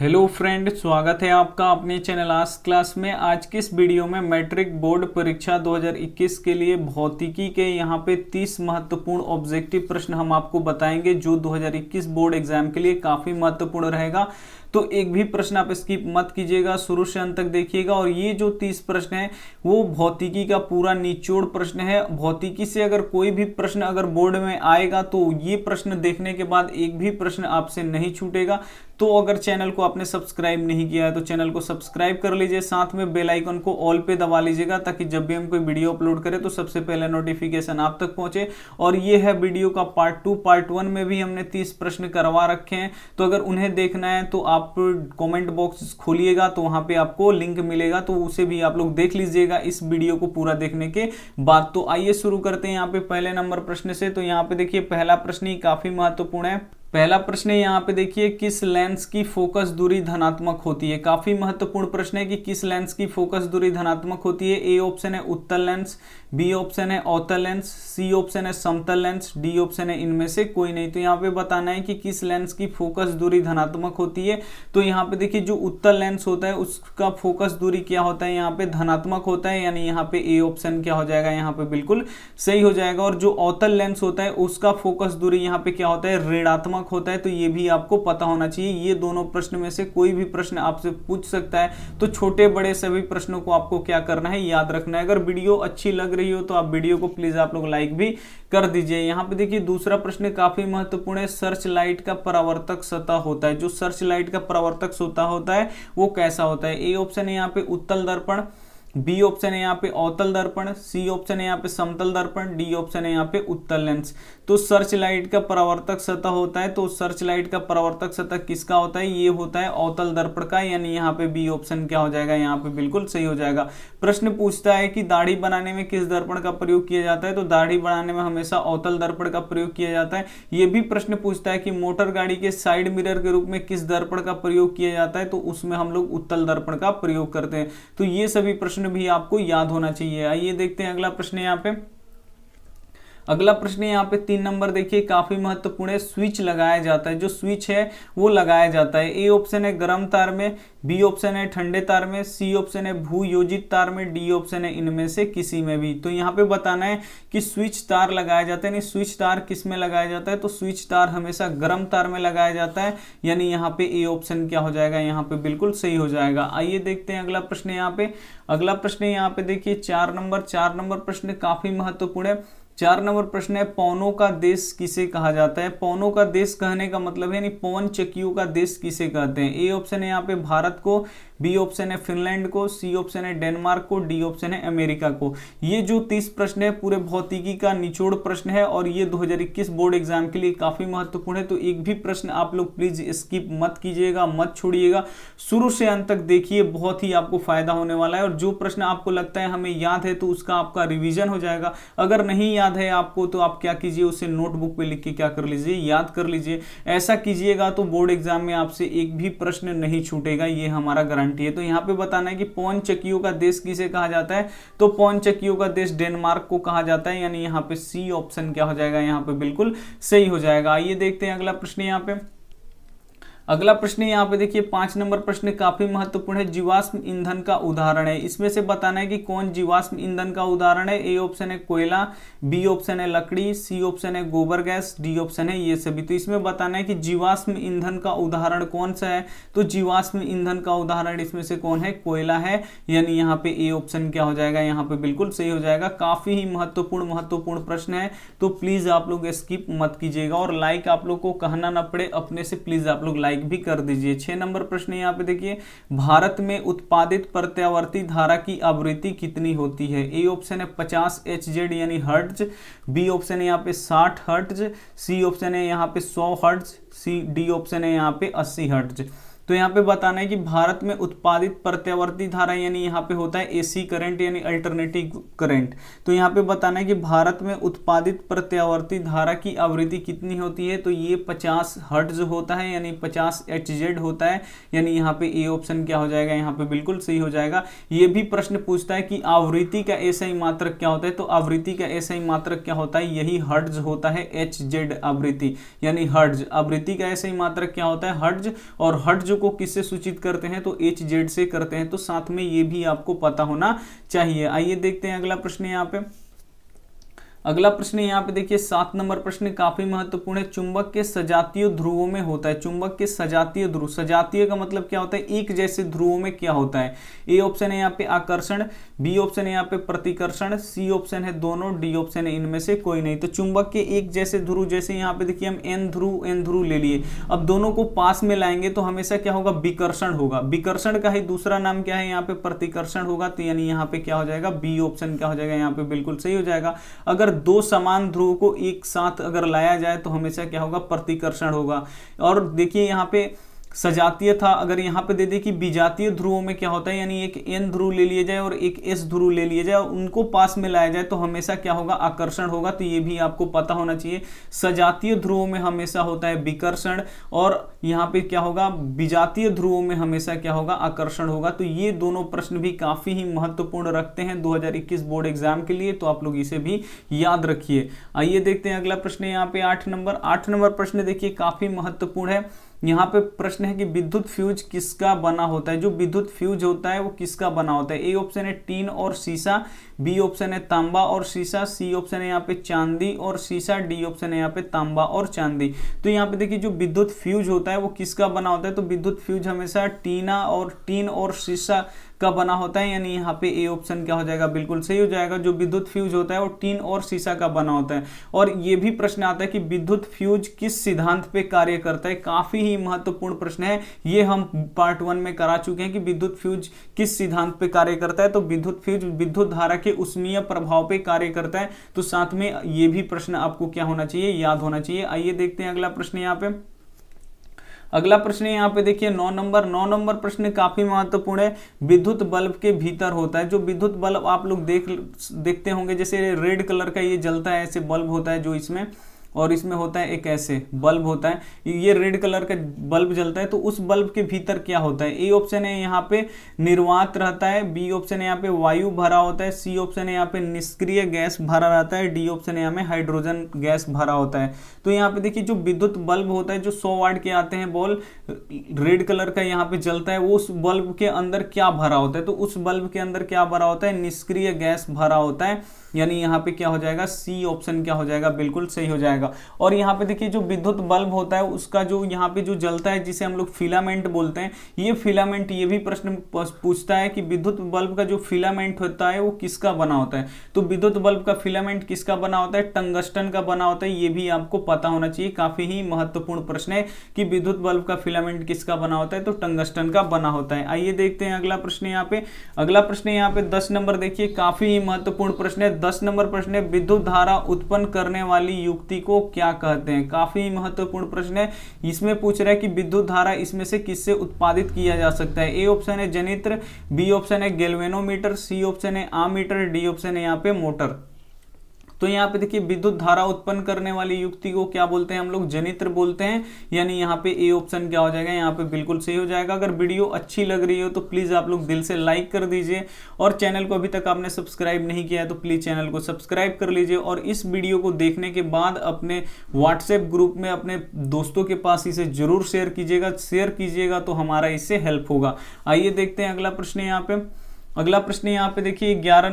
Hello friend, स्वागत है आपका अपने चैनल आज क्लास में। आज की इस वीडियो में मैट्रिक बोर्ड परीक्षा 2021 के लिए भौतिकी के यहाँ पे 30 महत्वपूर्ण ऑब्जेक्टिव प्रश्न हम आपको बताएंगे जो 2021 बोर्ड एग्जाम के लिए काफ़ी महत्वपूर्ण रहेगा। तो एक भी प्रश्न आप स्किप मत कीजिएगा, शुरू से अंत तक देखिएगा। और ये जो 30 प्रश्न है वो भौतिकी का पूरा निचोड़ प्रश्न है। भौतिकी से अगर कोई भी प्रश्न अगर बोर्ड में आएगा तो ये प्रश्न देखने के बाद एक भी प्रश्न आपसे नहीं छूटेगा। तो अगर चैनल को आपने सब्सक्राइब नहीं किया है तो चैनल को सब्सक्राइब कर लीजिए, साथ में बेल आइकन को ऑल पे दबा लीजिएगा ताकि जब भी हम कोई वीडियो अपलोड करें तो सबसे पहले नोटिफिकेशन आप तक पहुंचे। और ये है वीडियो का पार्ट 2। पार्ट 1 में भी हमने 30 प्रश्न करवा रखे हैं, तो अगर उन्हें देखना है तो आप कमेंट बॉक्स खोलिएगा तो वहां पे आपको लिंक मिलेगा, तो उसे भी आप लोग देख लीजिएगा इस वीडियो को पूरा देखने के बाद। तो आइए शुरू करते हैं यहाँ पे पहले नंबर प्रश्न से। तो यहाँ पे देखिए पहला प्रश्न ही काफी महत्वपूर्ण है। पहला प्रश्न है यहाँ पे देखिए, किस लेंस की फोकस दूरी धनात्मक होती है। काफी महत्वपूर्ण प्रश्न है कि किस लेंस की फोकस दूरी धनात्मक होती है। ए ऑप्शन है उत्तल लेंस, बी ऑप्शन है अवतल लेंस, सी ऑप्शन है समतल लेंस, डी ऑप्शन है इनमें से कोई नहीं। तो यहाँ पे बताना है कि किस लेंस की फोकस दूरी धनात्मक होती है। तो यहाँ पे देखिए जो उत्तल लेंस होता है उसका फोकस दूरी क्या होता है, यहाँ पे धनात्मक होता है, यानी यहाँ पे ए ऑप्शन क्या हो जाएगा, यहाँ पे बिल्कुल सही हो जाएगा। और जो अवतल लेंस होता है उसका फोकस दूरी यहाँ पे क्या होता है, ऋणात्मक होता है। तो ये भी आपको पता होना चाहिए। ये दोनों प्रश्न में से कोई भी प्रश्न आपसे पूछ सकता है, तो छोटे बड़े सभी प्रश्नों को आपको क्या करना है, याद रखना है। अगर वीडियो अच्छी लग रही हो तो आप वीडियो को प्लीज आप लोग लाइक भी कर दीजिए। यहाँ पे देखिए दूसरा प्रश्न काफी महत्वपूर्ण है। सर्च लाइट का परावर्तक सतह होता है, जो सर्च लाइट का परावर्तक सतह होता है वो कैसा होता है। ए ऑप्शन है यहाँ पे उत्तल दर्पण, बी ऑप्शन है यहाँ पे अवतल दर्पण, सी ऑप्शन है यहाँ पे समतल दर्पण, डी ऑप्शन है यहाँ पे उत्तल लेंस। तो सर्च लाइट का परावर्तक सतह होता है, तो सर्च लाइट का परावर्तक सतह किसका होता है, ये होता है अवतल दर्पण का, यानी यहाँ पे बी ऑप्शन क्या हो जाएगा, यहाँ पे बिल्कुल सही हो जाएगा। प्रश्न पूछता है कि दाढ़ी बनाने में किस दर्पण का प्रयोग किया जाता है। तो दाढ़ी बनाने में हमेशा अवतल दर्पण का प्रयोग किया जाता है। ये भी प्रश्न पूछता है कि मोटर गाड़ी के साइड मिरर के रूप में किस दर्पण का प्रयोग किया जाता है। तो उसमें हम लोग उत्तल दर्पण का प्रयोग करते हैं। तो ये सभी प्रश्न भी आपको याद होना चाहिए। आइए देखते हैं अगला प्रश्न यहाँ पे। अगला प्रश्न यहाँ पे 3 नंबर देखिए, काफी महत्वपूर्ण है। स्विच लगाया जाता है, जो स्विच है वो लगाया जाता है। ए ऑप्शन है गर्म तार में, बी ऑप्शन है ठंडे तार में, सी ऑप्शन है भूयोजित तार में, डी ऑप्शन है इनमें से किसी में भी। तो यहाँ पे बताना है कि स्विच तार लगाया जाता है, यानी स्विच तार किस में लगाया जाता है। तो स्विच तार हमेशा गर्म तार में लगाया जाता है, यानी यहाँ पे ए ऑप्शन क्या हो जाएगा, यहाँ पे बिल्कुल सही हो जाएगा। आइए देखते हैं अगला प्रश्न यहाँ पे। अगला प्रश्न यहाँ पे देखिए 4 नंबर प्रश्न काफी महत्वपूर्ण है। 4 नंबर प्रश्न है, पवनों का देश किसे कहा जाता है। पवनों का देश कहने का मतलब है, यानी पवन चक्कियों का देश किसे कहते हैं। ए ऑप्शन है यहाँ पे भारत को, बी ऑप्शन है फिनलैंड को, सी ऑप्शन है डेनमार्क को, डी ऑप्शन है अमेरिका को। ये जो 30 प्रश्न है पूरे भौतिकी का निचोड़ प्रश्न है और ये 2021 बोर्ड एग्जाम के लिए काफी महत्वपूर्ण है। तो एक भी प्रश्न आप लोग प्लीज स्किप मत कीजिएगा, मत छोड़िएगा, शुरू से अंत तक देखिए, बहुत ही आपको फायदा होने वाला है। और जो प्रश्न आपको लगता है हमें याद है तो उसका आपका रिविजन हो जाएगा। अगर नहीं याद है आपको तो आप क्या कीजिए, उसे नोटबुक पे लिख के क्या कर लीजिए, याद कर लीजिए। ऐसा कीजिएगा तो बोर्ड एग्जाम में आपसे एक भी प्रश्न नहीं छूटेगा, ये हमारा गारंटी है। तो यहाँ पे बताना है कि पवन चक्कियों का देश किसे कहा जाता है। तो पवन चक्कियों का देश डेनमार्क को कहा जाता है, यानी यहाँ पे सी ऑप्शन क्या हो जाएगा, यहाँ पे बिल्कुल सही हो जाएगा। आइए देखते हैं अगला प्रश्न यहाँ पे। अगला प्रश्न यहाँ पे देखिए 5 नंबर प्रश्न काफी महत्वपूर्ण है। जीवाश्म ईंधन का उदाहरण है, इसमें से बताना है कि कौन जीवाश्म ईंधन का उदाहरण है। ए ऑप्शन है कोयला, बी ऑप्शन है लकड़ी, सी ऑप्शन है गोबर गैस, डी ऑप्शन है ये सभी। तो इसमें बताना है कि जीवाश्म ईंधन का उदाहरण कौन सा है। तो जीवाश्म ईंधन का उदाहरण इसमें से कौन है, कोयला है, यानी यहाँ पे ए ऑप्शन क्या हो जाएगा, यहाँ पे बिल्कुल सही हो जाएगा। काफी ही महत्वपूर्ण प्रश्न है, तो प्लीज आप लोग स्किप मत कीजिएगा। और लाइक आप लोग को कहना ना पड़े, अपने से प्लीज आप लोग लाइक भी कर दीजिए। 6 नंबर प्रश्न यहाँ पे देखिए, भारत में उत्पादित प्रत्यावर्ती धारा की आवृत्ति कितनी होती है। ए ऑप्शन है 50 HZ यानी हर्ट्ज, बी ऑप्शन है यहाँ पे 60 हर्ट्ज, सी ऑप्शन है यहाँ पे 100 हर्ट्ज, डी ऑप्शन है यहाँ पे 80 हर्ट्ज। तो यहाँ पे बताना है कि भारत में उत्पादित प्रत्यावर्ती धारा, यानी यहाँ पे होता है एसी करंट यानी अल्टरनेटिव करंट। तो यहाँ पे बताना है कि भारत में उत्पादित प्रत्यावर्ती धारा की आवृत्ति कितनी होती है। तो ये 50 हर्ट्ज होता है, यानी 50 HZ होता है, यानी यहाँ पे ए ऑप्शन क्या हो जाएगा, यहाँ पे बिल्कुल सही हो जाएगा। ये भी प्रश्न पूछता है कि आवृत्ति का एसआई मात्रक क्या होता है। तो आवृत्ति का एसआई मात्रक क्या होता है, यही हर्ट्ज होता है, HZ आवृत्ति यानी हर्ट्ज। आवृत्ति का एसआई मात्रक क्या होता है, हर्ट्ज। और हर्ट्ज चार्ज को किससे सूचित करते हैं, तो Hz से करते हैं। तो साथ में ये भी आपको पता होना चाहिए। आइए देखते हैं अगला प्रश्न यहाँ पे। अगला प्रश्न यहाँ पे देखिए 7 नंबर प्रश्न काफी महत्वपूर्ण है। चुंबक के सजातीय ध्रुवों में होता है, चुंबक के सजातीय ध्रुव, सजातीय का मतलब क्या होता है, एक जैसे ध्रुवों में क्या होता है। ए ऑप्शन है यहाँ पे आकर्षण, बी ऑप्शन है यहाँ पे प्रतिकर्षण, सी ऑप्शन है दोनों, डी ऑप्शन है इनमें से कोई नहीं। तो चुंबक के एक जैसे ध्रुव, जैसे यहाँ पे देखिए हम एन ध्रुव ले लिए, अब दोनों को पास में लाएंगे तो हमेशा क्या होगा, विकर्षण होगा। विकर्षण का ही दूसरा नाम क्या है, यहाँ पे प्रतिकर्षण होगा। तो यानी यहाँ पे क्या हो जाएगा, बी ऑप्शन क्या हो जाएगा, यहाँ पे बिल्कुल सही हो जाएगा। अगर दो समान ध्रुव को एक साथ अगर लाया जाए तो हमेशा क्या होगा, प्रतिकर्षण होगा। और देखिए यहाँ पे सजातीय था, अगर यहाँ पे दे दे कि विजातीय ध्रुवों में क्या होता है, यानी एक एन ध्रुव ले लिया जाए और एक एस ध्रुव ले लिया जाए और उनको पास में लाया जाए तो हमेशा क्या होगा, आकर्षण होगा। तो ये भी आपको पता होना चाहिए। सजातीय ध्रुवों में हमेशा होता है विकर्षण और यहाँ पे क्या होगा, विजातीय ध्रुवों में हमेशा क्या होगा, आकर्षण होगा। तो ये दोनों प्रश्न भी काफी ही महत्वपूर्ण रखते हैं 2021 बोर्ड एग्जाम के लिए, तो आप लोग इसे भी याद रखिए। आइए देखते हैं अगला प्रश्न यहाँ पे 8 नंबर प्रश्न देखिए काफी महत्वपूर्ण है। यहाँ पे प्रश्न है कि विद्युत फ्यूज किसका बना होता है। जो विद्युत फ्यूज होता है वो किसका बना होता है। ए ऑप्शन है टीन और शीशा, बी ऑप्शन है तांबा और शीशा, सी ऑप्शन है यहाँ पे चांदी और शीशा, डी ऑप्शन है यहाँ पे तांबा और चांदी। तो यहाँ पे देखिए जो विद्युत फ्यूज होता है वो किसका बना होता है, तो विद्युत फ्यूज हमेशा टीन और शीशा का बना होता है। यानी यहाँ पे ए ऑप्शन क्या हो जाएगा, बिल्कुल सही हो जाएगा। जो विद्युत फ्यूज होता है वो टीन और शीशा का बना होता है। और ये भी प्रश्न आता है कि विद्युत फ्यूज किस सिद्धांत पे कार्य करता है। काफी ही महत्वपूर्ण प्रश्न है, ये हम पार्ट 1 में करा चुके हैं कि विद्युत फ्यूज किस सिद्धांत पे कार्य करता है। तो विद्युत फ्यूज विद्युत धारा के उष्मीय प्रभाव पे कार्य करता है। तो साथ में ये भी प्रश्न आपको क्या होना चाहिए, याद होना चाहिए। आइए देखते हैं अगला प्रश्न यहाँ पे। अगला प्रश्न यहाँ पे देखिए 9 नंबर प्रश्न काफी महत्वपूर्ण है। विद्युत बल्ब के भीतर होता है, जो विद्युत बल्ब आप लोग देखते होंगे, जैसे रेड कलर का ये जलता है, ऐसे बल्ब होता है जो इसमें, और इसमें होता है एक ऐसे बल्ब होता है, ये रेड कलर का बल्ब जलता है। तो उस बल्ब के भीतर क्या होता है। ए ऑप्शन है यहाँ पे निर्वात रहता है, बी ऑप्शन है यहाँ पे वायु भरा होता है, सी ऑप्शन है यहाँ पे निष्क्रिय गैस भरा रहता है, डी ऑप्शन है यहाँ में हाइड्रोजन गैस भरा होता है। तो यहाँ पे देखिए जो विद्युत बल्ब होता है, जो 100 वाट के आते हैं बॉल, रेड कलर का यहाँ पे जलता है, वो उस बल्ब के अंदर क्या भरा होता है, तो उस बल्ब के अंदर क्या भरा होता है, निष्क्रिय गैस भरा होता है। यानी यहाँ पे क्या हो जाएगा, सी ऑप्शन क्या हो जाएगा, बिल्कुल सही हो जाएगा। और यहाँ पे देखिए जो विद्युत बल्ब होता है उसका जो यहाँ पे जो जलता है, जिसे हम लोग फिलामेंट बोलते हैं, ये फिलामेंट, ये भी प्रश्न पूछता है कि विद्युत बल्ब का जो फिलामेंट होता है वो किसका बना होता है। तो विद्युत बल्ब का फिलामेंट किसका बना होता है, टंगस्टन का बना होता है। ये भी आपको पता होना चाहिए। काफी ही महत्वपूर्ण प्रश्न है कि विद्युत बल्ब का फिलामेंट किसका बना होता है, तो टंगस्टन का बना होता है। आइए देखते हैं अगला प्रश्न यहाँ पे। अगला प्रश्न यहाँ पे 10 नंबर देखिए काफी ही महत्वपूर्ण प्रश्न है। 10 नंबर प्रश्न है, विद्युत धारा उत्पन्न करने वाली युक्ति को क्या कहते हैं। काफी महत्वपूर्ण प्रश्न है। इसमें पूछ रहा है कि विद्युत धारा इसमें से किससे उत्पादित किया जा सकता है। ए ऑप्शन है जनित्र, बी ऑप्शन है गैल्वेनोमीटर, सी ऑप्शन है आमीटर, डी ऑप्शन है यहाँ पे मोटर। तो यहाँ पे देखिए विद्युत धारा उत्पन्न करने वाली युक्ति को क्या बोलते हैं, हम लोग जनित्र बोलते हैं। यानी यहाँ पे ए ऑप्शन क्या हो जाएगा, यहाँ पे बिल्कुल सही हो जाएगा। अगर वीडियो अच्छी लग रही हो तो प्लीज आप लोग दिल से लाइक कर दीजिए, और चैनल को अभी तक आपने सब्सक्राइब नहीं किया है तो प्लीज चैनल को सब्सक्राइब कर लीजिए। और इस वीडियो को देखने के बाद अपने व्हाट्सएप ग्रुप में अपने दोस्तों के पास इसे जरूर शेयर कीजिएगा तो हमारा इससे हेल्प होगा। आइए देखते हैं अगला प्रश्न यहाँ पे। अगला प्रश्न यहाँ पे देखिए 11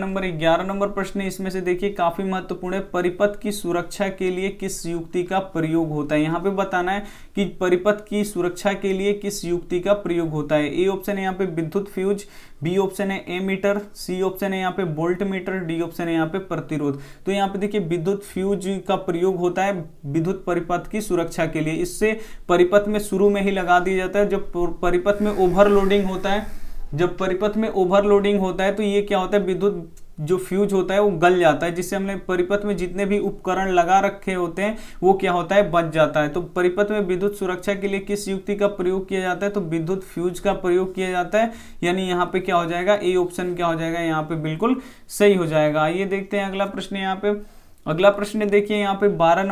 नंबर प्रश्न, इसमें से देखिए काफी महत्वपूर्ण है। परिपथ की सुरक्षा के लिए किस युक्ति का प्रयोग होता है। यहाँ पे बताना है कि परिपथ की सुरक्षा के लिए किस युक्ति का प्रयोग होता है। ए ऑप्शन है यहाँ पे विद्युत फ्यूज, बी ऑप्शन है एमीटर, सी ऑप्शन है यहाँ पे वोल्ट मीटर, डी ऑप्शन है यहाँ पे प्रतिरोध। तो यहाँ पे देखिए विद्युत फ्यूज का प्रयोग होता है विद्युत परिपथ की सुरक्षा के लिए। इससे परिपथ में शुरू में ही लगा दिया जाता है। जब परिपथ में ओवरलोडिंग होता है, जब परिपथ में ओवरलोडिंग होता है तो ये क्या होता है, विद्युत जो फ्यूज होता है वो गल जाता है, जिससे हमने परिपथ में जितने भी उपकरण लगा रखे होते हैं वो क्या होता है, बच जाता है। तो परिपथ में विद्युत सुरक्षा के लिए किस युक्ति का प्रयोग किया जाता है, तो विद्युत फ्यूज का प्रयोग किया जाता है। यानी यहाँ पे क्या हो जाएगा, ए ऑप्शन क्या हो जाएगा, यहाँ पे बिल्कुल सही हो जाएगा। आइए देखते हैं अगला प्रश्न यहाँ पे। अगला प्रश्न देखिए यहाँ पे 12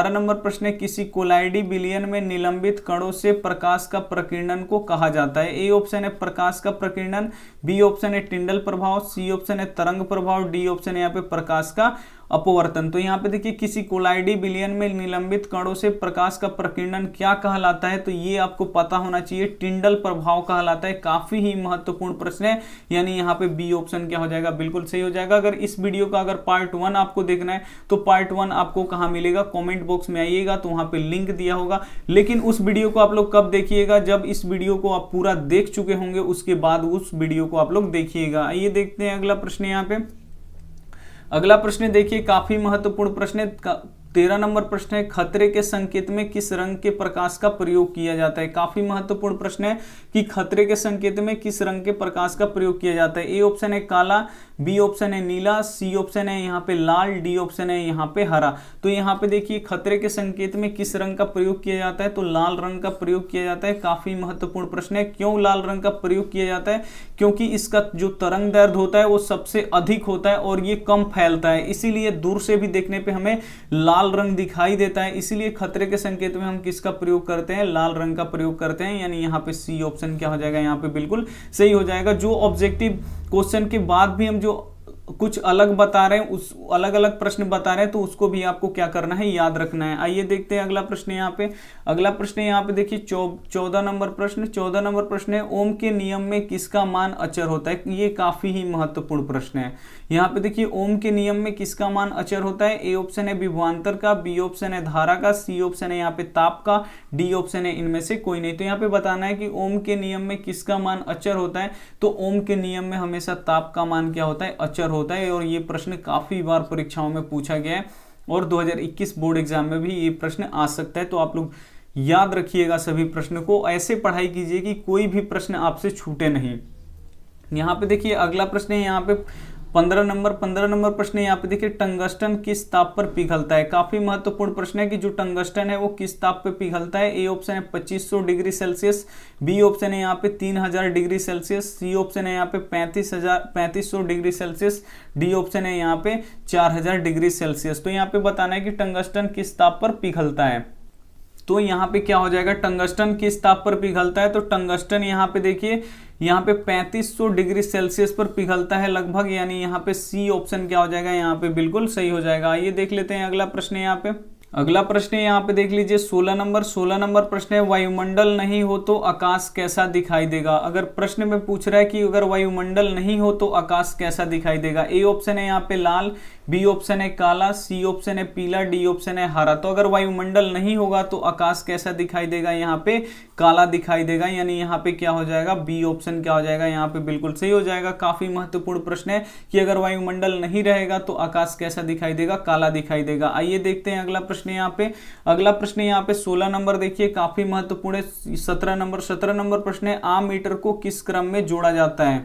नंबर प्रश्न है, किसी कोलाइडी विलयन में निलंबित कणों से प्रकाश का प्रकीर्णन को कहा जाता है। ए ऑप्शन है प्रकाश का प्रकीर्णन, बी ऑप्शन है टिंडल प्रभाव, सी ऑप्शन है तरंग प्रभाव, डी ऑप्शन है यहाँ पे प्रकाश का अपवर्तन। तो यहाँ पे देखिए किसी कोलाइडी विलयन में निलंबित कणों से प्रकाश का प्रकीर्णन क्या कहलाता है, तो ये आपको पता होना चाहिए, टिंडल प्रभाव कहलाता है। काफी ही महत्वपूर्ण प्रश्न है, यानी यहाँ पे बी ऑप्शन क्या हो जाएगा, बिल्कुल सही हो जाएगा। अगर इस वीडियो का अगर पार्ट 1 आपको देखना है तो पार्ट 1 आपको कहाँ मिलेगा, कमेंट बॉक्स में आइएगा तो वहां पे लिंक दिया होगा। लेकिन उस वीडियो को आप लोग कब देखिएगा, जब इस वीडियो को आप पूरा देख चुके होंगे उसके बाद उस वीडियो को आप लोग देखिएगा। आइए देखते हैं अगला प्रश्न। यहाँ पे अगला प्रश्न देखिए, काफी महत्वपूर्ण प्रश्न है। 13 नंबर प्रश्न है, खतरे के संकेत में किस रंग के प्रकाश का प्रयोग किया जाता है। काफी महत्वपूर्ण प्रश्न है कि खतरे के संकेत में किस रंग के प्रकाश का प्रयोग किया जाता है। ए ऑप्शन है काला, बी ऑप्शन है नीला, सी ऑप्शन है यहाँ पे लाल, डी ऑप्शन है यहाँ पे हरा। तो यहाँ पे देखिए खतरे के संकेत में किस रंग का प्रयोग किया जाता है, तो लाल रंग का प्रयोग किया जाता है। काफी महत्वपूर्ण प्रश्न है। क्यों लाल रंग का प्रयोग किया जाता है, क्योंकि इसका जो तरंग दैर्ध्य होता है वो सबसे अधिक होता है और ये कम फैलता है, इसीलिए दूर से भी देखने पे हमें लाल रंग दिखाई देता है। इसीलिए खतरे के संकेत में हम किसका प्रयोग करते हैं, लाल रंग का प्रयोग करते हैं, यानी यहाँ पे सी ऑप्शन क्या हो जाएगा, यहाँ पे बिल्कुल सही हो जाएगा। जो ऑब्जेक्टिव क्वेश्चन के बाद भी हम जो कुछ अलग बता रहे हैं, उस अलग अलग प्रश्न बता रहे हैं, तो उसको भी आपको क्या करना है, याद रखना है। आइए देखते हैं अगला प्रश्न। यहाँ पे अगला प्रश्न यहाँ पे देखिए 14 नंबर प्रश्न। 14 नंबर प्रश्न है, ओम के नियम में किसका मान अचर होता है। ये काफी ही महत्वपूर्ण प्रश्न है। यहाँ पे देखिए ओम के नियम में किसका मान अचर होता है। ए ऑप्शन है विभवांतर का, बी ऑप्शन है धारा का, सी ऑप्शन है यहाँ पे ताप का, डी ऑप्शन है इनमें से कोई नहीं। तो यहाँ पे बताना है कि ओम के नियम में किसका मान अचर होता है, तो ओम के नियम में हमेशा ताप का मान क्या होता है, अचर होता है। और ये प्रश्न काफी बार परीक्षाओं में पूछा गया है और 2021 बोर्ड एग्जाम में भी ये प्रश्न आ सकता है। तो आप लोग याद रखिएगा सभी प्रश्न को, ऐसे पढ़ाई कीजिए कि कोई भी प्रश्न आपसे छूटे नहीं। यहाँ पे देखिए अगला प्रश्न है, यहाँ पे 15 नंबर प्रश्न है। यहाँ पे देखिए टंगस्टन किस ताप पर पिघलता है। काफी महत्वपूर्ण प्रश्न है कि जो टंगस्टन है वो किस ताप पर पिघलता है। ए ऑप्शन है 2500 डिग्री सेल्सियस, बी ऑप्शन है यहाँ पे 3000 डिग्री सेल्सियस, सी ऑप्शन है यहाँ पे 3500 डिग्री सेल्सियस, डी ऑप्शन है यहाँ पे 4000 डिग्री सेल्सियस। तो यहाँ पे बताना है कि टंगस्टन किस ताप पर पिघलता है। तो यहाँ पे क्या हो जाएगा, टंगस्टन किस ताप पर पिघलता है, तो टंगस्टन यहाँ पे देखिए यहाँ पे 3500 डिग्री सेल्सियस पर पिघलता है लगभग, यानी यहाँ पे सी ऑप्शन क्या हो जाएगा, यहाँ पे बिल्कुल सही हो जाएगा। आइए देख लेते हैं अगला प्रश्न। यहाँ पे अगला प्रश्न यहाँ पे देख लीजिए 16 नंबर प्रश्न है, वायुमंडल नहीं हो तो आकाश कैसा दिखाई देगा। अगर प्रश्न में पूछ रहा है कि अगर वायुमंडल नहीं हो तो आकाश कैसा दिखाई देगा। ए ऑप्शन है यहाँ पे लाल, बी ऑप्शन है काला, सी ऑप्शन है पीला, डी ऑप्शन है हरा। तो अगर वायुमंडल नहीं होगा तो आकाश कैसा दिखाई देगा, यहाँ पे काला दिखाई देगा, यानी यहाँ पे क्या हो जाएगा, बी ऑप्शन क्या हो जाएगा, यहाँ पे बिल्कुल सही हो जाएगा। काफी महत्वपूर्ण प्रश्न है कि अगर वायुमंडल नहीं रहेगा तो आकाश कैसा दिखाई देगा, काला दिखाई देगा। आइए देखते हैं अगला प्रश्न। यहाँ पे अगला प्रश्न यहाँ पे 16 नंबर देखिए काफी महत्वपूर्ण है। 17 नंबर प्रश्न है, आमीटर को किस क्रम में जोड़ा जाता है।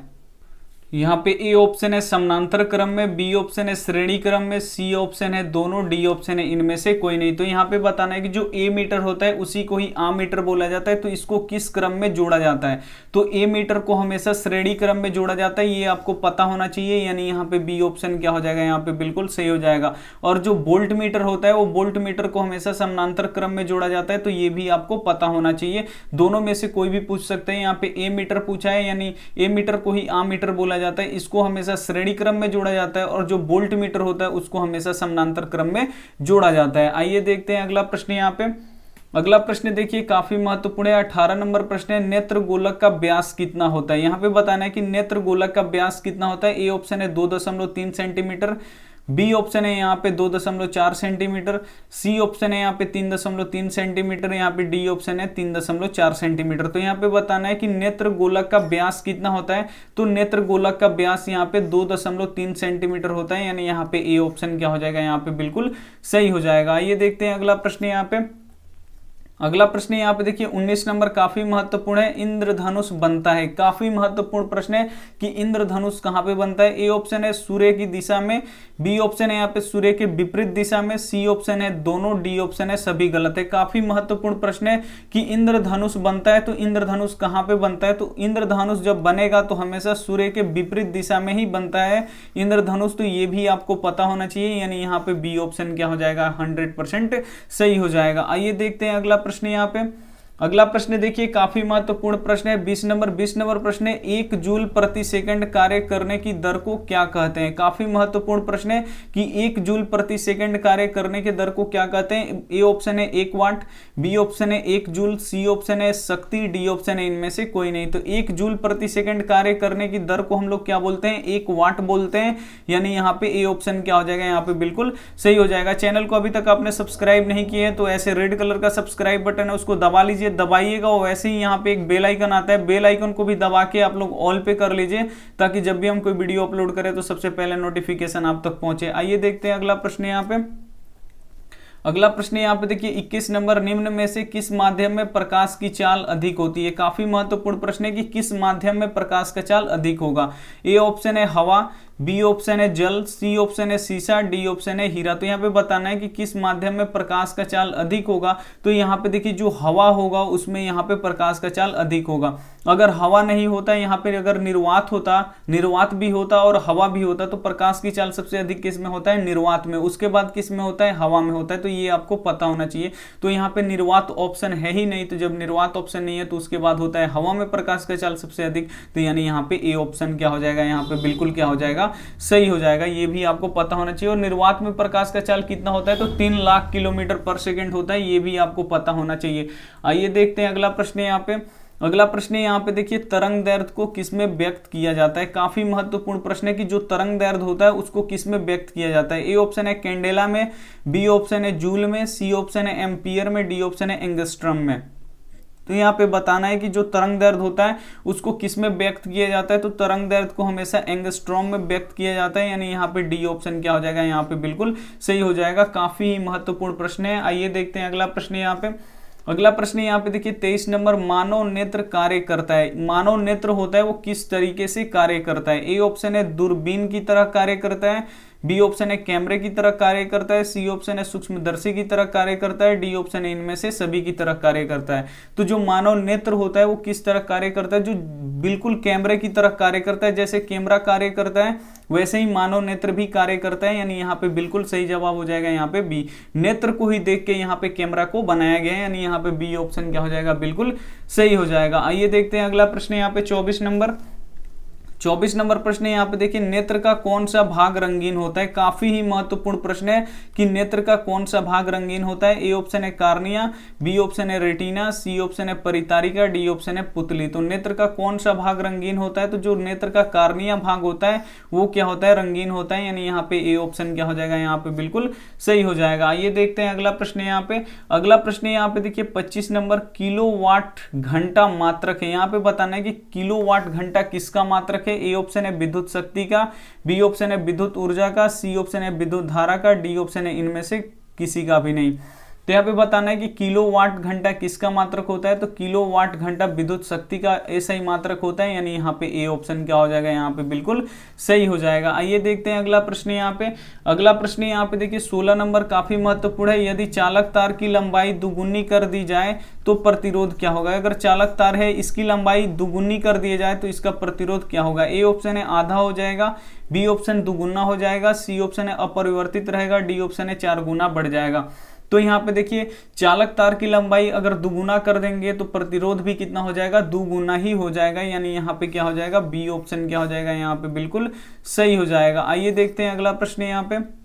यहाँ पे ए ऑप्शन है समानांतर क्रम में, बी ऑप्शन है श्रेणी क्रम में, सी ऑप्शन है दोनों, डी ऑप्शन है इनमें से कोई नहीं। तो यहाँ पे बताना है कि जो ए मीटर होता है उसी को ही आम मीटर बोला जाता है, तो इसको किस क्रम में जोड़ा जाता है। तो ए मीटर को हमेशा श्रेणी क्रम में जोड़ा जाता है, ये आपको पता होना चाहिए, यानी यहाँ पे बी ऑप्शन क्या हो जाएगा, यहाँ पे बिल्कुल सही हो जाएगा। और जो वोल्ट मीटर होता है वो वोल्ट मीटर को हमेशा समानांतर क्रम में जोड़ा जाता है, तो ये भी आपको पता होना चाहिए। दोनों में से कोई भी पूछ सकते हैं। यहाँ पे ए मीटर पूछा है, यानी ए मीटर को ही आम मीटर बोला जाता है, इसको हमेशा श्रेणी क्रम में जोड़ा जाता है। और जो वोल्ट मीटर होता है उसको हमेशा समानांतर क्रम में जोड़ा जाता है। आइए देखते हैं अगला प्रश्न। यहाँ पे अगला प्रश्न देखिए काफी महत्वपूर्ण है। 18 नंबर प्रश्न है, नेत्र गोलक का व्यास कितना होता है। यहाँ पे बताना है कि नेत्र गोलक का व्यास कितना होता है। ए ऑप्शन है 2.3 सेंटीमीटर, बी ऑप्शन है यहाँ पे 2.4 सेंटीमीटर, सी ऑप्शन है यहाँ पे 3.3 सेंटीमीटर, यहाँ पे डी ऑप्शन है 3.4 सेंटीमीटर। तो यहाँ पे बताना है कि नेत्र गोलक का व्यास कितना होता है। तो नेत्र गोलक का व्यास यहाँ पे 2.3 सेंटीमीटर होता है, यानी यहाँ पे ए ऑप्शन क्या हो जाएगा, यहाँ पे बिल्कुल सही हो जाएगा। आइए देखते हैं अगला प्रश्न। यहाँ पे अगला प्रश्न यहाँ पे देखिए 19 नंबर काफी महत्वपूर्ण है, इंद्रधनुष बनता है। काफी महत्वपूर्ण प्रश्न है कि इंद्रधनुष कहाँ पे बनता है। ए ऑप्शन है सूर्य की दिशा में, बी ऑप्शन है यहाँ पे सूर्य के विपरीत दिशा में, सी ऑप्शन है दोनों, डी ऑप्शन है सभी गलत है। काफी महत्वपूर्ण प्रश्न है कि इंद्रधनुष बनता है, तो इंद्रधनुष कहाँ पे बनता है। तो इंद्रधनुष जब बनेगा तो हमेशा सूर्य के विपरीत दिशा में ही बनता है इंद्रधनुष, तो ये भी आपको पता होना चाहिए, यानी यहाँ पे बी ऑप्शन क्या हो जाएगा, 100% सही हो जाएगा। आइए देखते हैं अगला प्रश्न। यहाँ पे अगला प्रश्न देखिए, काफी महत्वपूर्ण प्रश्न है। 20 नंबर प्रश्न है, 1 जूल प्रति सेकंड कार्य करने की दर को क्या कहते हैं। काफी महत्वपूर्ण प्रश्न है कि 1 जूल प्रति सेकंड कार्य करने की दर को क्या कहते हैं। ए ऑप्शन है 1 वाट, बी ऑप्शन है 1 जूल, सी ऑप्शन है शक्ति, डी ऑप्शन है इनमें से कोई नहीं। तो 1 जूल प्रति सेकंड कार्य करने की दर को हम लोग क्या बोलते हैं, 1 वाट बोलते हैं, यानी यहाँ पे ए ऑप्शन क्या हो जाएगा, यहाँ पे बिल्कुल सही हो जाएगा। चैनल को अभी तक आपने सब्सक्राइब नहीं किए हैं तो ऐसे रेड कलर का सब्सक्राइब बटन है उसको दबा लीजिए, दबाइएगा। और वैसे ही यहाँ पे एक बेल आइकन आता है, बेल आइकन को भी दबा के आप लोग ऑल पे कर लीजिए, ताकि जब भी हम कोई वीडियो अपलोड करें तो सबसे पहले नोटिफिकेशन आप तक पहुंचे। आइए देखते हैं अगला प्रश्न यहाँ पे। अगला प्रश्न यहाँ पे देखिए 21 नंबर, निम्न में से किस माध्यम में प्रकाश की चाल अधिक होती है। काफी महत्वपूर्ण प्रश्न है कि किस माध्यम में प्रकाश का चाल अधिक होगा। ए ऑप्शन है हवा, बी ऑप्शन है जल, सी ऑप्शन है शीशा, डी ऑप्शन है हीरा। तो यहाँ पे बताना है कि किस माध्यम में प्रकाश का चाल अधिक होगा। तो यहाँ पे देखिए जो हवा होगा उसमें यहाँ पे प्रकाश का चाल अधिक होगा। अगर हवा नहीं होता, यहाँ पे अगर निर्वात होता, निर्वात भी होता और हवा भी होता, तो प्रकाश की चाल सबसे अधिक किस में होता है, निर्वात में। उसके बाद किस में होता है, हवा में होता है। तो ये आपको पता होना चाहिए। तो यहाँ पे निर्वात ऑप्शन है ही नहीं, तो जब निर्वात ऑप्शन नहीं है तो उसके बाद होता है हवा में प्रकाश का चाल सबसे अधिक। तो यानी यहाँ पे ए ऑप्शन क्या हो जाएगा, यहाँ पे बिल्कुल क्या हो जाएगा, सही हो जाएगा। ये भी आपको पता होना चाहिए। और निर्वात में प्रकाश का चाल कितना होता है, तो 3 लाख किलोमीटर पर सेकंड होता है। ये भी आपको पता होना चाहिए। आइए देखते हैं अगला प्रश्न यहाँ पे। अगला प्रश्न यहाँ पे देखिए, तरंग दैर्ध्य को किसमें व्यक्त किया जाता है। काफी महत्वपूर्ण प्रश्न है कि जो तरंग दैर्ध्य होता है उसको किसमें व्यक्त किया जाता है। ए ऑप्शन है कैंडेला में, बी ऑप्शन है जूल में, सी ऑप्शन है एम्पियर में, डी ऑप्शन है एंगस्ट्रम में। तो यहाँ पे बताना है कि जो तरंग दैर्ध्य होता है उसको किस में व्यक्त किया जाता है। तो तरंग दैर्ध्य को हमेशा एंगस्ट्रॉम में व्यक्त किया जाता है, यानी यहाँ पे डी ऑप्शन क्या हो जाएगा, यहाँ पे बिल्कुल सही हो जाएगा। काफी महत्वपूर्ण प्रश्न है। आइए देखते हैं अगला प्रश्न यहाँ पे। अगला प्रश्न यहाँ पे देखिए 23 नंबर, मानव नेत्र कार्य करता है। मानव नेत्र होता है वो किस तरीके से कार्य करता है। ए ऑप्शन है दूरबीन की तरह कार्य करता है, बी ऑप्शन है कैमरे की तरह कार्य करता है, सी ऑप्शन है सूक्ष्मदर्शी की तरह कार्य करता है, डी ऑप्शन है इनमें से सभी की तरह कार्य करता है। तो जो मानव नेत्र होता है वो किस तरह कार्य करता है, जो बिल्कुल कैमरे की तरह कार्य करता है। जैसे कैमरा कार्य करता है वैसे ही मानव नेत्र भी कार्य करता है, यानी यहाँ पे बिल्कुल सही जवाब हो जाएगा यहाँ पे बी। नेत्र को ही देख के यहाँ पे कैमरा को बनाया गया है, यानी यहाँ पे बी ऑप्शन क्या हो जाएगा, बिल्कुल सही हो जाएगा। आइए देखते हैं अगला प्रश्न यहाँ पे 24 नंबर। 24 नंबर प्रश्न यहाँ पे देखिए, नेत्र का कौन सा भाग रंगीन होता है। काफी ही महत्वपूर्ण प्रश्न है कि नेत्र का कौन सा भाग रंगीन होता है। ए ऑप्शन है कार्निया, बी ऑप्शन है रेटिना, सी ऑप्शन है परितारिका, डी ऑप्शन है पुतली। तो नेत्र का कौन सा भाग रंगीन होता है, तो जो नेत्र का कार्निया भाग होता है वो क्या होता है, रंगीन होता है, यानी यहाँ पे ए ऑप्शन क्या हो जाएगा, यहाँ पे बिल्कुल सही हो जाएगा। आइए देखते हैं अगला प्रश्न यहाँ पे। अगला प्रश्न यहाँ पे देखिए 25 नंबर, किलोवाट घंटा मात्रक है। यहाँ पे बताना है कि किलोवाट घंटा किसका मात्रक है। ए ऑप्शन है विद्युत शक्ति का, बी ऑप्शन है विद्युत ऊर्जा का, सी ऑप्शन है विद्युत धारा का, डी ऑप्शन है इनमें से किसी का भी नहीं। तो यहाँ पे बताना है कि किलोवाट घंटा किसका मात्रक होता है। तो किलोवाट घंटा विद्युत शक्ति का ऐसा ही मात्रक होता है, यानी यहाँ पे ए ऑप्शन क्या हो जाएगा, यहाँ पे बिल्कुल सही हो जाएगा। आइए देखते हैं अगला प्रश्न यहाँ पे। अगला प्रश्न यहाँ पे देखिए 16 नंबर, काफी महत्वपूर्ण है। यदि चालक तार की लंबाई दुगुनी कर दी जाए तो प्रतिरोध क्या होगा। अगर चालक तार है इसकी लंबाई दुगुनी कर दी जाए तो इसका प्रतिरोध क्या होगा। ए ऑप्शन है आधा हो जाएगा, बी ऑप्शन दुगुना हो जाएगा, सी ऑप्शन है अपरिवर्तित रहेगा, डी ऑप्शन है 4 गुना बढ़ जाएगा। तो यहाँ पे देखिए चालक तार की लंबाई अगर दुगुना कर देंगे तो प्रतिरोध भी कितना हो जाएगा, दुगुना ही हो जाएगा, यानी यहाँ पे क्या हो जाएगा, बी ऑप्शन क्या हो जाएगा, यहाँ पे बिल्कुल सही हो जाएगा। आइए देखते हैं अगला प्रश्न यहाँ पे।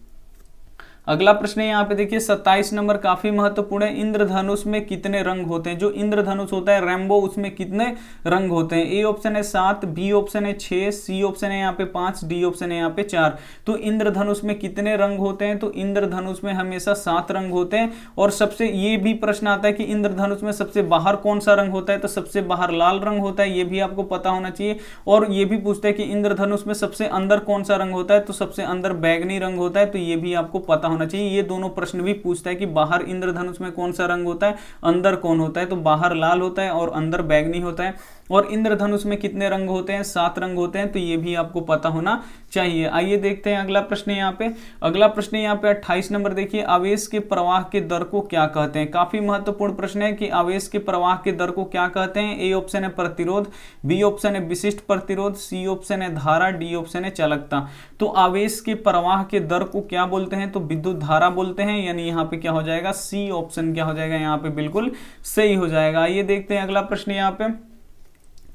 अगला प्रश्न यहाँ पे देखिए 27 नंबर, काफी महत्वपूर्ण है। इंद्रधनुष में कितने रंग होते हैं। जो इंद्रधनुष होता है रेनबो, उसमें कितने रंग होते हैं। ए ऑप्शन है 7, बी ऑप्शन है 6, सी ऑप्शन है यहाँ पे 5, डी ऑप्शन है यहाँ पे 4। तो इंद्रधनुष में कितने रंग होते हैं, तो इंद्रधनुष में हमेशा 7 रंग होते हैं। और सबसे ये भी प्रश्न आता है कि इंद्रधनुष में सबसे बाहर कौन सा रंग होता है, तो सबसे बाहर लाल रंग होता है, ये भी आपको पता होना चाहिए। और ये भी पूछता है कि इंद्रधनुष में सबसे अंदर कौन सा रंग होता है, तो सबसे अंदर बैगनी रंग होता है, तो ये भी आपको पता होना चाहिए। ये दोनों प्रश्न भी पूछता है कि बाहर इंद्रधनुष में कौन सा रंग होता है, अंदर कौन होता है, तो बाहर लाल होता है और अंदर बैगनी होता है। और इंद्रधनुष में कितने रंग होते हैं, 7 रंग होते हैं, तो ये भी आपको पता होना चाहिए। आइए देखते हैं अगला प्रश्न यहाँ पे। अगला प्रश्न यहाँ पे 28 नंबर देखिए, आवेश के प्रवाह के दर को क्या कहते हैं। काफी महत्वपूर्ण प्रश्न है कि आवेश के प्रवाह के दर को क्या कहते हैं। ए ऑप्शन है प्रतिरोध, बी ऑप्शन है विशिष्ट प्रतिरोध, सी ऑप्शन है धारा, डी ऑप्शन है चालकता। तो आवेश के प्रवाह के दर को क्या बोलते हैं, तो विद्युत विद्युत धारा बोलते हैं, यानी यहाँ पे क्या हो जाएगा, सी ऑप्शन क्या हो जाएगा यहाँ पे बिल्कुल सही हो जाएगा। आइए देखते हैं अगला प्रश्न यहाँ पे।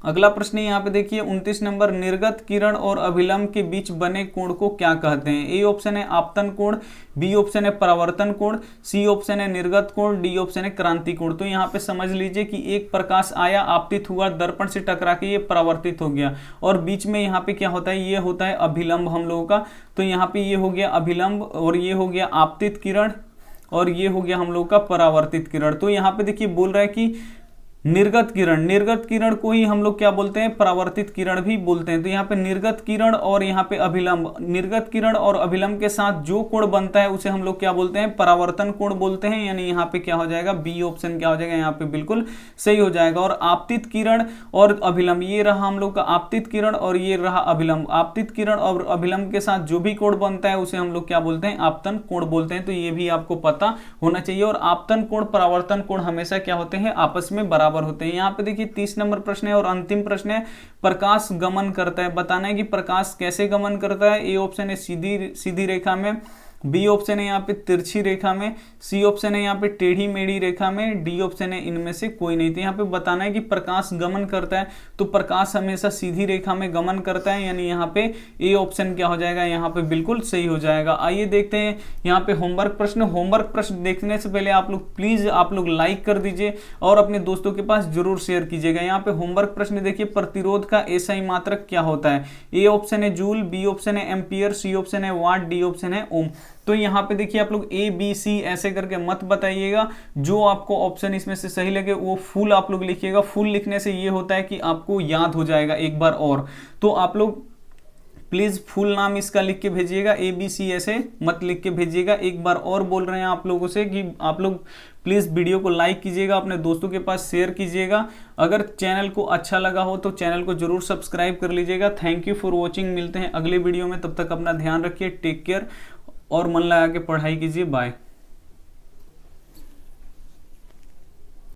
अगला प्रश्न यहाँ पे देखिए 29 नंबर, निर्गत किरण और अभिलंब के बीच बने कोण को क्या कहते हैं। ए ऑप्शन है आपतन कोण, बी ऑप्शन है परावर्तन कोण, सी ऑप्शन है निर्गत कोण, डी ऑप्शन है क्रांति कोण। तो यहाँ पे समझ लीजिए कि एक प्रकाश आया, आपतित हुआ, दर्पण से टकरा के ये परावर्तित हो गया, और बीच में यहाँ पे क्या होता है, ये होता है अभिलंब हम लोगों का। तो यहाँ पे ये हो गया अभिलंब, और ये हो गया आपतित किरण, और ये हो गया हम लोग का परावर्तित किरण। तो यहाँ पे देखिए बोल रहा है कि निर्गत किरण, निर्गत किरण को ही हम लोग क्या बोलते हैं, परावर्तित किरण भी बोलते हैं। तो यहाँ पे निर्गत किरण और यहाँ पे अभिलंब, निर्गत किरण और अभिलंब के साथ जो कोण बनता है उसे हम लोग क्या बोलते हैं, परावर्तन कोण बोलते हैं, यानी यहाँ पे क्या हो जाएगा, बी ऑप्शन क्या हो जाएगा यहाँ पे बिल्कुल सही हो जाएगा। और आपतित किरण और अभिलंब, ये रहा हम लोग का आपतित किरण और ये रहा अभिलंब। आपतित किरण और अभिलंब के साथ जो भी कोण बनता है उसे हम लोग क्या बोलते हैं, आपतन कोण बोलते हैं। तो ये भी आपको पता होना चाहिए। और आपतन कोण परावर्तन कोण हमेशा क्या होते हैं, आपस में बराबर होते हैं। यहाँ पे देखिए 30 नंबर प्रश्न है और अंतिम प्रश्न है, प्रकाश गमन करता है। बताना है कि प्रकाश कैसे गमन करता है। ए ऑप्शन है सीधी रेखा में, बी ऑप्शन है यहाँ पे तिरछी रेखा में, सी ऑप्शन है यहाँ पे टेढ़ी मेढ़ी रेखा में, डी ऑप्शन है इनमें से कोई नहीं। तो यहाँ पे बताना है कि प्रकाश गमन करता है, तो प्रकाश हमेशा सीधी रेखा में गमन करता है, यानी यहाँ पे ए ऑप्शन क्या हो जाएगा, यहाँ पे बिल्कुल सही हो जाएगा। आइए देखते हैं यहाँ पे होमवर्क प्रश्न। होमवर्क प्रश्न देखने से पहले आप लोग प्लीज आप लोग लाइक कर दीजिए और अपने दोस्तों के पास जरूर शेयर कीजिएगा। यहाँ पे होमवर्क प्रश्न देखिए, प्रतिरोध का एसआई मात्रक क्या होता है। ए ऑप्शन है जूल, बी ऑप्शन है एम्पियर, सी ऑप्शन है वाट, डी ऑप्शन है ओम। तो यहाँ पे देखिए आप लोग ए बी सी ऐसे करके मत बताइएगा, जो आपको ऑप्शन इसमें से सही लगे वो फुल आप लोग लिखिएगा। फुल लिखने से ये होता है कि आपको याद हो जाएगा एक बार और। तो आप लोग प्लीज फुल नाम इसका लिख के भेजिएगा, ए बी सी ऐसे मत लिख के भेजिएगा। एक बार और बोल रहे हैं आप लोगों से कि आप लोग प्लीज वीडियो को लाइक कीजिएगा, अपने दोस्तों के पास शेयर कीजिएगा। अगर चैनल को अच्छा लगा हो तो चैनल को जरूर सब्सक्राइब कर लीजिएगा। Thank you for watching. मिलते हैं अगले वीडियो में, तब तक अपना ध्यान रखिए, टेक केयर और मन लगा के पढ़ाई कीजिए। बाय।